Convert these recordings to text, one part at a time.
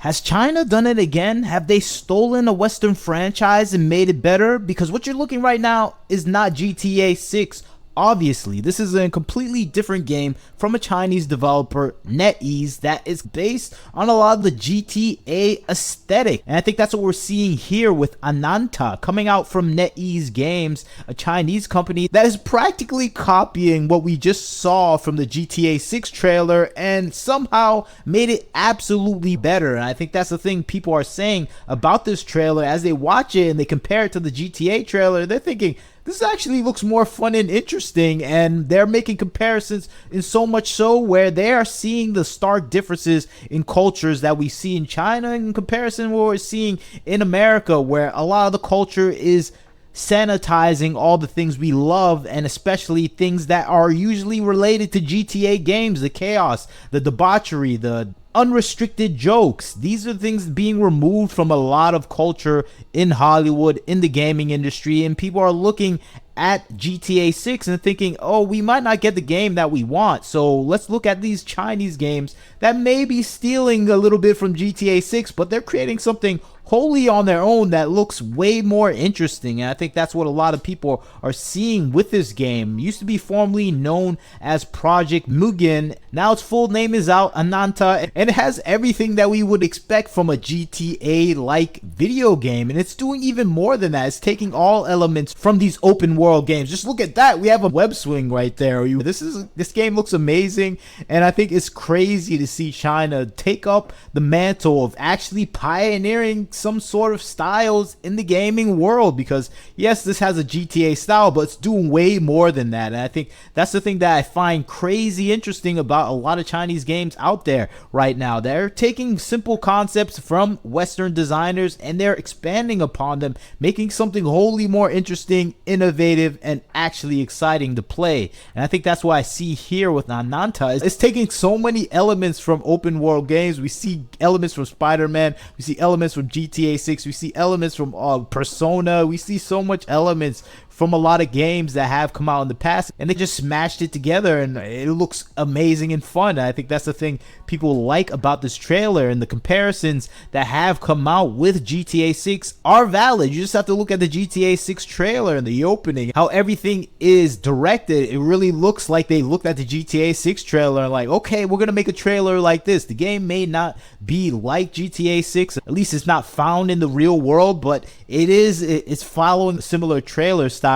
Has China done it again? Have they stolen a Western franchise and made it better? Because what you're looking right now is not GTA 6. Obviously, this is a completely different game from a Chinese developer, NetEase, that is based on a lot of the GTA aesthetic. And I think that's what we're seeing here with ANAnTA coming out from NetEase Games, a Chinese company that is practically copying what we just saw from the GTA 6 trailer and somehow made it absolutely better. And I think that's the thing people are saying about this trailer as they watch it and they compare it to the GTA trailer. They're thinking, this actually looks more fun and interesting, and they're making comparisons in so much so where they are seeing the stark differences in cultures that we see in China in comparison to what we're seeing in America, where a lot of the culture is sanitizing all the things we love, and especially things that are usually related to GTA games, the chaos, the debauchery, the unrestricted jokes. These are things being removed from a lot of culture in Hollywood, in the gaming industry, and people are looking at GTA 6 and thinking, oh, we might not get the game that we want, so let's look at these Chinese games that may be stealing a little bit from GTA 6, but they're creating something wholly on their own that looks way more interesting. And I think that's what a lot of people are seeing with this game. It used to be formerly known as Project Mugen. Now its full name is out, ANAnTA, and it has everything that we would expect from a GTA-like video game. And it's doing even more than that. It's taking all elements from these open world games. Just look at that. We have a web swing right there. This game looks amazing, and I think it's crazy to see China take up the mantle of actually pioneering some sort of styles in the gaming world, because yes, this has a GTA style, but it's doing way more than that. And I think that's the thing that I find crazy interesting about a lot of Chinese games out there right now. They're taking simple concepts from Western designers and they're expanding upon them, making something wholly more interesting, innovative, and actually exciting to play. And I think that's what I see here with NANTA. It's taking so many elements from open world games. We see elements from Spider-Man, we see elements from GTA 6, we see elements from Persona, we see so much elements from a lot of games that have come out in the past, and they just smashed it together and it looks amazing and fun. And I think that's the thing people like about this trailer, and the comparisons that have come out with GTA 6 are valid. You just have to look at the GTA 6 trailer and the opening, how everything is directed. It really looks like they looked at the GTA 6 trailer and like, okay, we're gonna make a trailer like this. The game may not be like GTA 6, at least it's not found in the real world, but it's following a similar trailer style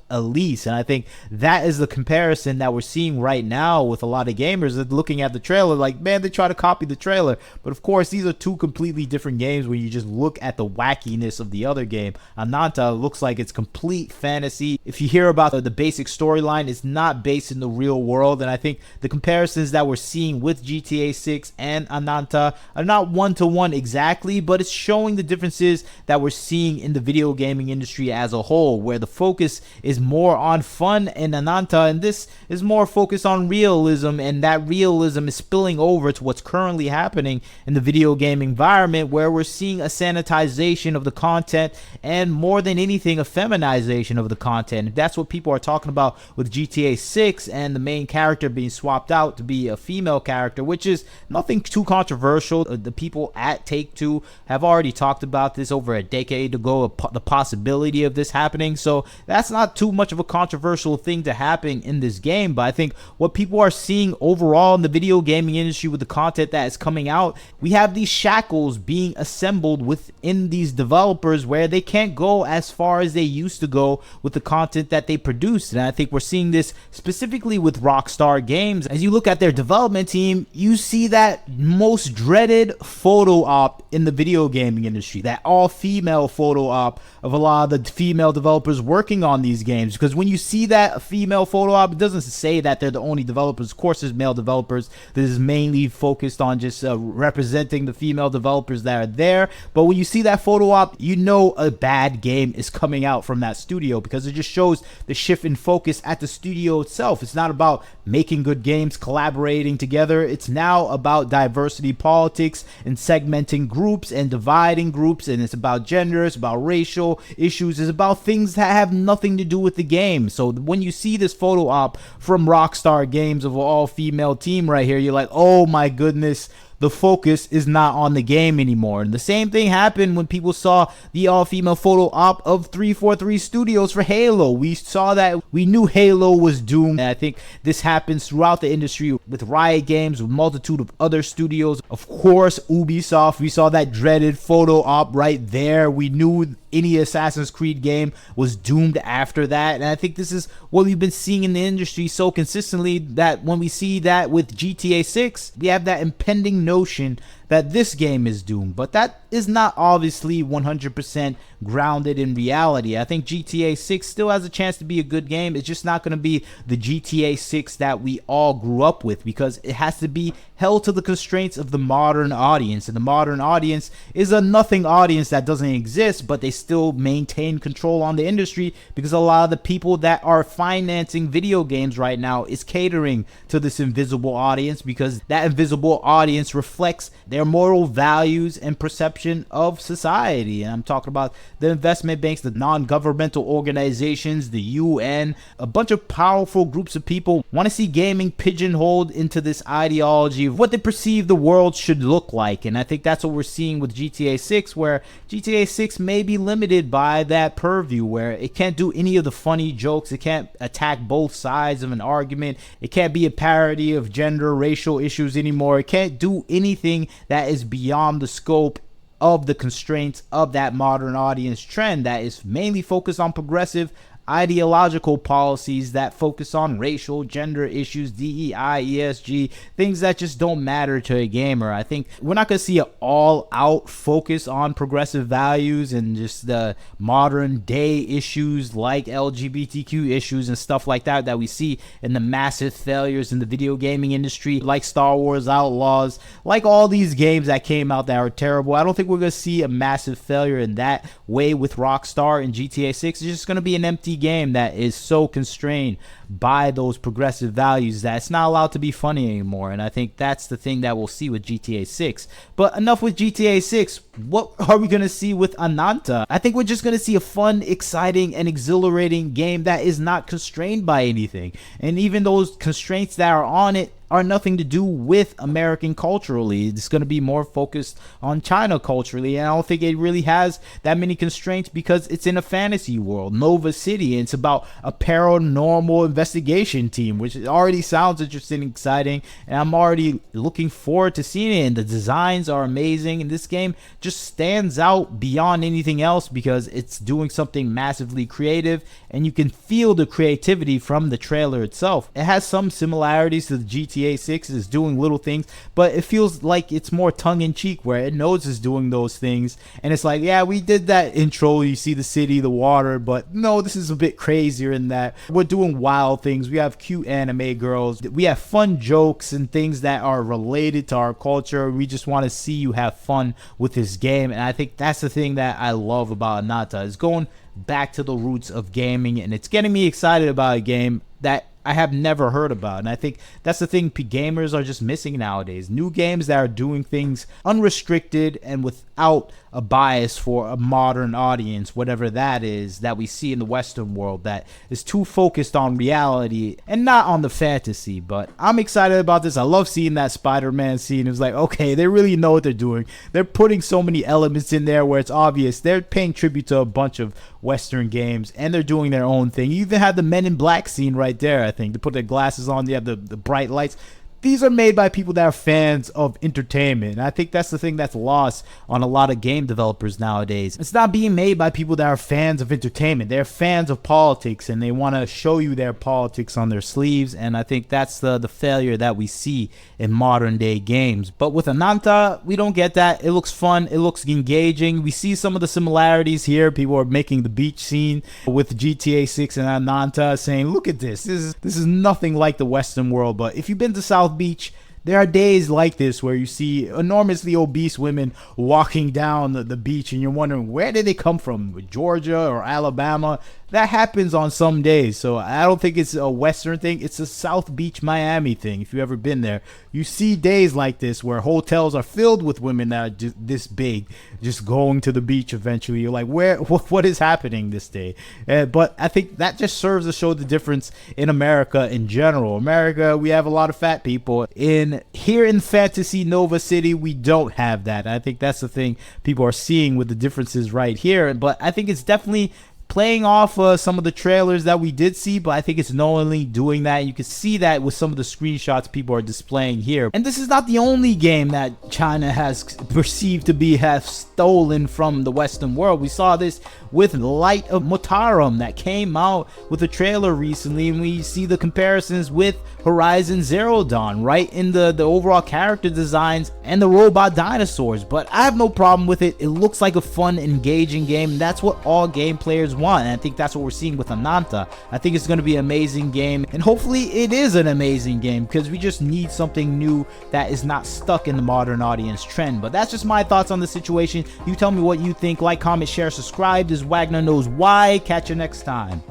at least. And I think that is the comparison that we're seeing right now with a lot of gamers that looking at the trailer like, man, they try to copy the trailer. But of course, these are two completely different games when you just look at the wackiness of the other game. ANAnTA looks like it's complete fantasy. If you hear about the basic storyline, it's not based in the real world. And I think the comparisons that we're seeing with GTA 6 and ANAnTA are not one-to-one exactly, but it's showing the differences that we're seeing in the video gaming industry as a whole, where the focus is more on fun in ANAnTA, and this is more focused on realism, and that realism is spilling over to what's currently happening in the video game environment, where we're seeing a sanitization of the content and more than anything a feminization of the content. That's what people are talking about with GTA 6 and the main character being swapped out to be a female character, which is nothing too controversial. The people at Take-Two have already talked about this over a decade ago, the possibility of this happening, so that's not too much of a controversial thing to happen in this game. But I think what people are seeing overall in the video gaming industry with the content that is coming out, we have these shackles being assembled within these developers where they can't go as far as they used to go with the content that they produce. And I think we're seeing this specifically with Rockstar Games. As you look at their development team, you see that most dreaded photo op in the video gaming industry, that all-female photo op of a lot of the female developers working on these games. Because when you see that female photo op, it doesn't say that they're the only developers. Of course, there's male developers. This is mainly focused on just representing the female developers that are there. But when you see that photo op, you know a bad game is coming out from that studio, because it just shows the shift in focus at the studio itself. It's not about making good games, collaborating together. It's now about diversity politics and segmenting groups and dividing groups, and it's about gender, it's about racial issues, it's about things that have nothing to do with the game. So when you see this photo op from Rockstar Games of an all-female team right here, you're like, oh my goodness, the focus is not on the game anymore. And the same thing happened when people saw the all-female photo op of 343 Studios for Halo. We saw that, we knew Halo was doomed. And I think this happens throughout the industry with Riot Games, with a multitude of other studios. Of course, Ubisoft, we saw that dreaded photo op right there. We knew any Assassin's Creed game was doomed after that. And I think this is what we've been seeing in the industry so consistently, that when we see that with GTA 6, we have that impending notion that this game is doomed. But that is not obviously 100% grounded in reality. I think GTA 6 still has a chance to be a good game. It's just not going to be the GTA 6 that we all grew up with, because it has to be held to the constraints of the modern audience. And the modern audience is a nothing audience that doesn't exist, but they still maintain control on the industry, because a lot of the people that are financing video games right now is catering to this invisible audience, because that invisible audience reflects their moral values and perception of society. And I'm talking about the investment banks, the non-governmental organizations, the UN. A bunch of powerful groups of people want to see gaming pigeonholed into this ideology of what they perceive the world should look like. And I think that's what we're seeing with GTA 6, where GTA 6 may be limited by that purview, where it can't do any of the funny jokes, it can't attack both sides of an argument, it can't be a parody of gender, racial issues anymore, it can't do anything that is beyond the scope of the constraints of that modern audience trend that is mainly focused on progressive ideological policies that focus on racial, gender issues, DEI, ESG, things that just don't matter to a gamer. I think we're not going to see an all-out focus on progressive values and just the modern day issues like LGBTQ issues and stuff like that that we see in the massive failures in the video gaming industry, like Star Wars Outlaws, like all these games that came out that are terrible. I don't think we're going to see a massive failure in that way with Rockstar and GTA 6. It's just going to be an empty game that is so constrained by those progressive values that it's not allowed to be funny anymore. And I think that's the thing that we'll see with GTA 6. But enough with GTA 6. What are we going to see with ANAnTA? I think we're just going to see a fun, exciting, and exhilarating game that is not constrained by anything. And even those constraints that are on it are nothing to do with American culturally. It's going to be more focused on China culturally, and I don't think it really has that many constraints because it's in a fantasy world, Nova City, and it's about a paranormal investigation team, which already sounds interesting and exciting, and I'm already looking forward to seeing it. And the designs are amazing, and this game just stands out beyond anything else because it's doing something massively creative, and you can feel the creativity from the trailer itself. It has some similarities to the GTA 6, is doing little things, but it feels like it's more tongue-in-cheek, where it knows it's doing those things, and it's like, yeah, we did that intro, you see the city, the water, but no, this is a bit crazier in that we're doing wild things. We have cute anime girls, we have fun jokes and things that are related to our culture. We just want to see you have fun with this game, and I think that's the thing that I love about NATA, is going back to the roots of gaming, and it's getting me excited about a game that I have never heard about. And I think that's the thing gamers are just missing nowadays. New games that are doing things unrestricted and without a bias for a modern audience, whatever that is, that we see in the Western world, that is too focused on reality and not on the fantasy. But I'm excited about this. I love seeing that Spider-Man scene. It was like, okay, they really know what they're doing. They're putting so many elements in there where it's obvious they're paying tribute to a bunch of Western games and they're doing their own thing. You even have the Men in Black scene right there. I think they put their glasses on, they have the bright lights. These are made by people that are fans of entertainment. And I think that's the thing that's lost on a lot of game developers nowadays. It's not being made by people that are fans of entertainment. They're fans of politics, and they want to show you their politics on their sleeves. And I think that's the failure that we see in modern day games. But with ANAnTA, we don't get that. It looks fun. It looks engaging. We see some of the similarities here. People are making the beach scene with GTA 6 and ANAnTA, saying, look at this. This is nothing like the Western world. But if you've been to South Beach, there are days like this where you see enormously obese women walking down the beach, and you're wondering, where did they come from? Georgia or Alabama? that happens on some days. So I don't think it's a Western thing. It's a South Beach, Miami thing. If you've ever been there, you see days like this where hotels are filled with women that are just this big, just going to the beach eventually. You're like, what is happening this day? But I think that just serves to show the difference in America in general. America, we have a lot of fat people. Here in Fantasy Nova City, we don't have that. I think that's the thing people are seeing with the differences right here. But I think it's definitely playing off some of the trailers that we did see, but I think it's knowingly doing that. You can see that with some of the screenshots people are displaying here. And this is not the only game that China has perceived to have stolen from the Western world. We saw this with Light of Motaram that came out with a trailer recently, and we see the comparisons with Horizon Zero Dawn, right, in the overall character designs and the robot dinosaurs. But I have no problem with it. It looks like a fun, engaging game. That's what all game players want, and I think that's what we're seeing with ANAnTA. I think it's going to be an amazing game, and hopefully it is an amazing game, because we just need something new that is not stuck in the modern audience trend. But that's just my thoughts on the situation. You tell me what you think. Like, comment, share, subscribe. This Wagner Knows Why. Catch you next time.